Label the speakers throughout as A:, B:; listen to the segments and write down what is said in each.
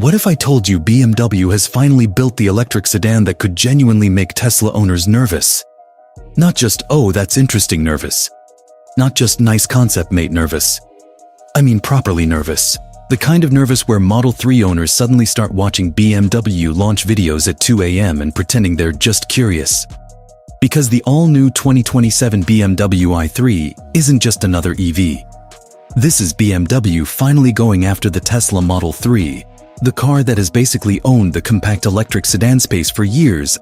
A: What if I told you BMW has finally built the electric sedan that could genuinely make Tesla owners nervous? Not just, oh, that's interesting nervous. Not just nice concept mate nervous. I mean properly nervous. The kind of nervous where Model 3 owners suddenly start watching BMW launch videos at 2 a.m. and pretending they're just curious. Because the all-new 2027 BMW i3 isn't just another EV. This is BMW finally going after the Tesla Model 3, the car that has basically owned the compact electric sedan space for years.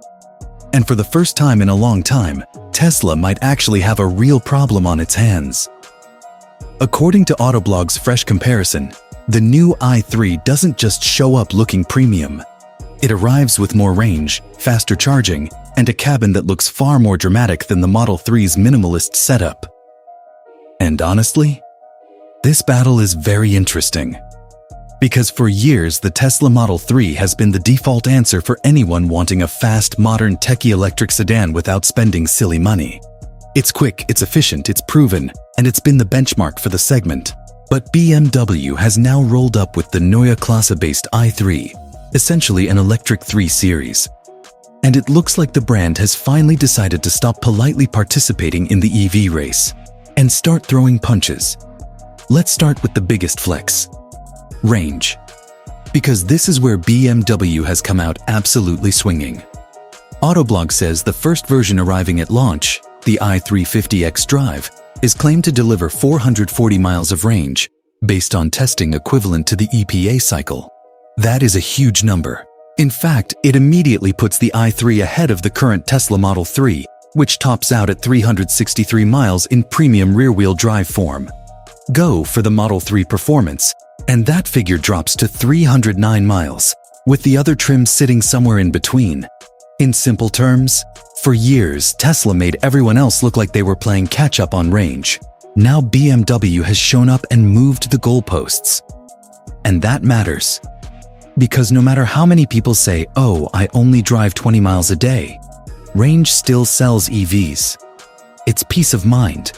A: And for the first time in a long time, Tesla might actually have a real problem on its hands. According to Autoblog's fresh comparison, the new i3 doesn't just show up looking premium. It arrives with more range, faster charging, and a cabin that looks far more dramatic than the Model 3's minimalist setup. And honestly, this battle is very interesting. Because for years, the Tesla Model 3 has been the default answer for anyone wanting a fast, modern, techie electric sedan without spending silly money. It's quick, it's efficient, it's proven, and it's been the benchmark for the segment. But BMW has now rolled up with the Neue Klasse-based i3, essentially an electric 3 Series. And it looks like the brand has finally decided to stop politely participating in the EV race and start throwing punches. Let's start with the biggest flex: range. Because this is where BMW has come out absolutely swinging. Autoblog says the first version arriving at launch, the i350 xDrive, is claimed to deliver 440 miles of range, based on testing equivalent to the EPA cycle. That is a huge number. In fact, it immediately puts the i3 ahead of the current Tesla Model 3, which tops out at 363 miles in premium rear-wheel drive form. Go for the Model 3 performance, and that figure drops to 309 miles, with the other trims sitting somewhere in between. In simple terms, for years, Tesla made everyone else look like they were playing catch-up on range. Now BMW has shown up and moved the goalposts. And that matters. Because no matter how many people say, oh, I only drive 20 miles a day, range still sells EVs. It's peace of mind.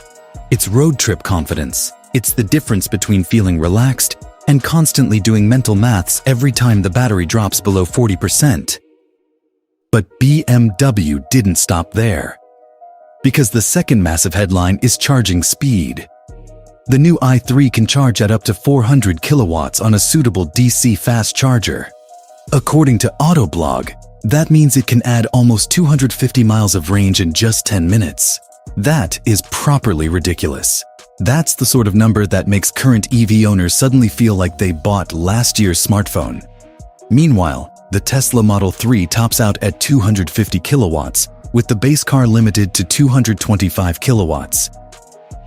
A: It's road trip confidence. It's the difference between feeling relaxed and constantly doing mental maths every time the battery drops below 40%. But BMW didn't stop there. Because the second massive headline is charging speed. The new i3 can charge at up to 400 kilowatts on a suitable DC fast charger. According to Autoblog, that means it can add almost 250 miles of range in just 10 minutes. That is properly ridiculous. That's the sort of number that makes current EV owners suddenly feel like they bought last year's smartphone. Meanwhile, the Tesla Model 3 tops out at 250 kilowatts, with the base car limited to 225 kilowatts.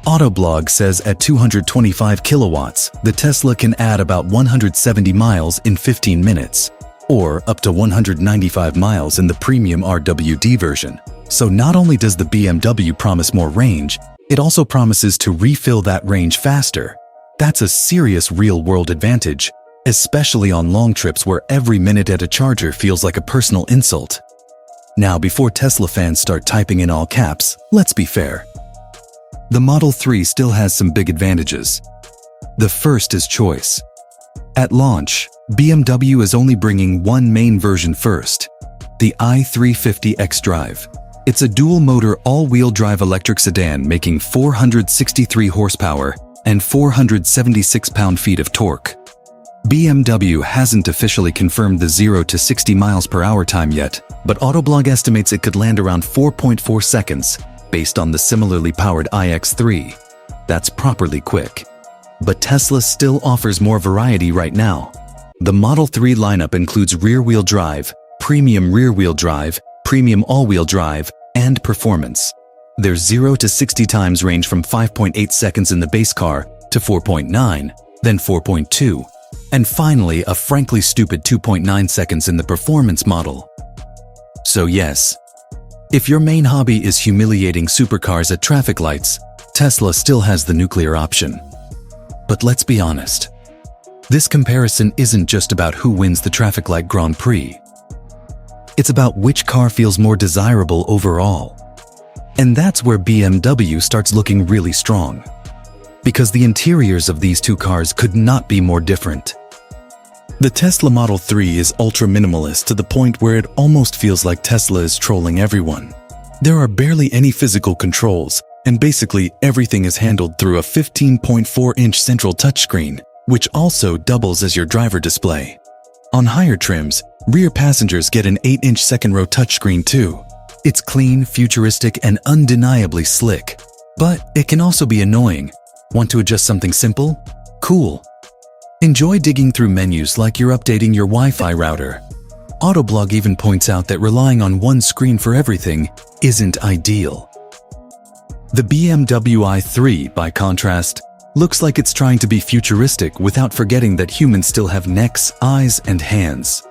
A: Autoblog says at 225 kilowatts, the Tesla can add about 170 miles in 15 minutes, or up to 195 miles in the premium RWD version. So not only does the BMW promise more range, it also promises to refill that range faster. That's a serious real-world advantage, especially on long trips where every minute at a charger feels like a personal insult. Now, before Tesla fans start typing in all caps, let's be fair. The Model 3 still has some big advantages. The first is choice. At launch, BMW is only bringing one main version first, the i350 xDrive. It's a dual-motor all-wheel drive electric sedan making 463 horsepower and 476 pound-feet of torque. BMW hasn't officially confirmed the 0 to 60 miles per hour time yet, but Autoblog estimates it could land around 4.4 seconds, based on the similarly powered iX3. That's properly quick. But Tesla still offers more variety right now. The Model 3 lineup includes rear-wheel drive, premium rear-wheel drive, premium all-wheel drive, and performance. Their 0 to 60 times range from 5.8 seconds in the base car to 4.9, then 4.2, and finally a frankly stupid 2.9 seconds in the performance model. So yes, if your main hobby is humiliating supercars at traffic lights, Tesla still has the nuclear option. But let's be honest. This comparison isn't just about who wins the traffic light Grand Prix. It's about which car feels more desirable overall. And that's where BMW starts looking really strong. Because the interiors of these two cars could not be more different. The Tesla Model 3 is ultra-minimalist to the point where it almost feels like Tesla is trolling everyone. There are barely any physical controls, and basically everything is handled through a 15.4-inch central touchscreen, which also doubles as your driver display. On higher trims, rear passengers get an 8-inch second-row touchscreen too. It's clean, futuristic, and undeniably slick. But it can also be annoying. Want to adjust something simple? Cool. Enjoy digging through menus like you're updating your Wi-Fi router. Autoblog even points out that relying on one screen for everything isn't ideal. The BMW i3, by contrast, looks like it's trying to be futuristic without forgetting that humans still have necks, eyes, and hands.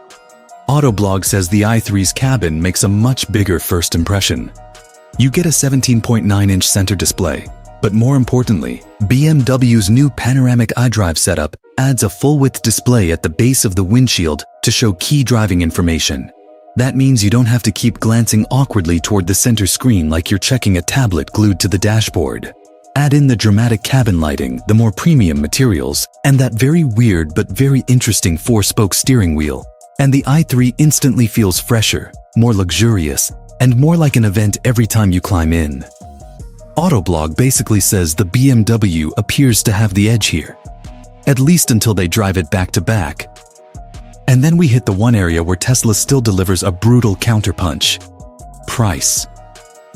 A: Autoblog says the i3's cabin makes a much bigger first impression. You get a 17.9-inch center display, but more importantly, BMW's new panoramic iDrive setup adds a full-width display at the base of the windshield to show key driving information. That means you don't have to keep glancing awkwardly toward the center screen like you're checking a tablet glued to the dashboard. Add in the dramatic cabin lighting, the more premium materials, and that very weird but very interesting 4-spoke steering wheel, and the i3 instantly feels fresher, more luxurious, and more like an event every time you climb in. Autoblog basically says the BMW appears to have the edge here, at least until they drive it back to back. And then we hit the one area where Tesla still delivers a brutal counterpunch: price.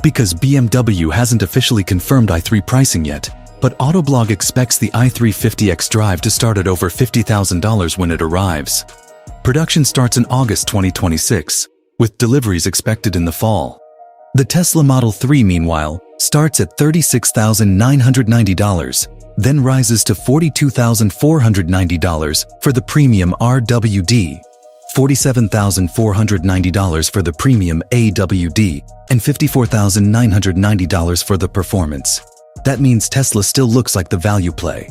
A: Because BMW hasn't officially confirmed i3 pricing yet, but Autoblog expects the i3 50X to start at over $50,000 when it arrives. Production starts in August 2026, with deliveries expected in the fall. The Tesla Model 3, meanwhile, starts at $36,990, then rises to $42,490 for the premium RWD, $47,490 for the premium AWD, and $54,990 for the performance. That means Tesla still looks like the value play,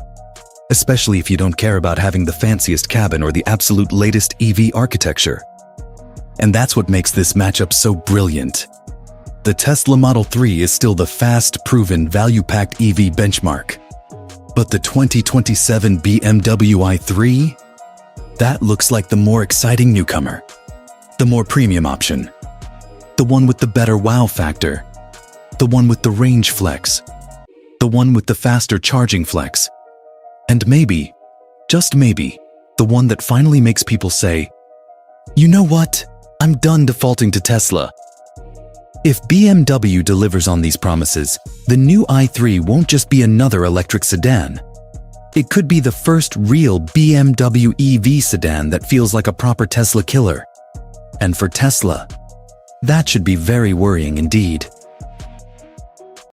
A: especially if you don't care about having the fanciest cabin or the absolute latest EV architecture. And that's what makes this matchup so brilliant. The Tesla Model 3 is still the fast, proven, value-packed EV benchmark. But the 2027 BMW i3? That looks like the more exciting newcomer. The more premium option. The one with the better wow factor. The one with the range flex. The one with the faster charging flex. And maybe, just maybe, the one that finally makes people say, "You know what? I'm done defaulting to Tesla." If BMW delivers on these promises, the new i3 won't just be another electric sedan. It could be the first real BMW EV sedan that feels like a proper Tesla killer. And for Tesla, that should be very worrying indeed.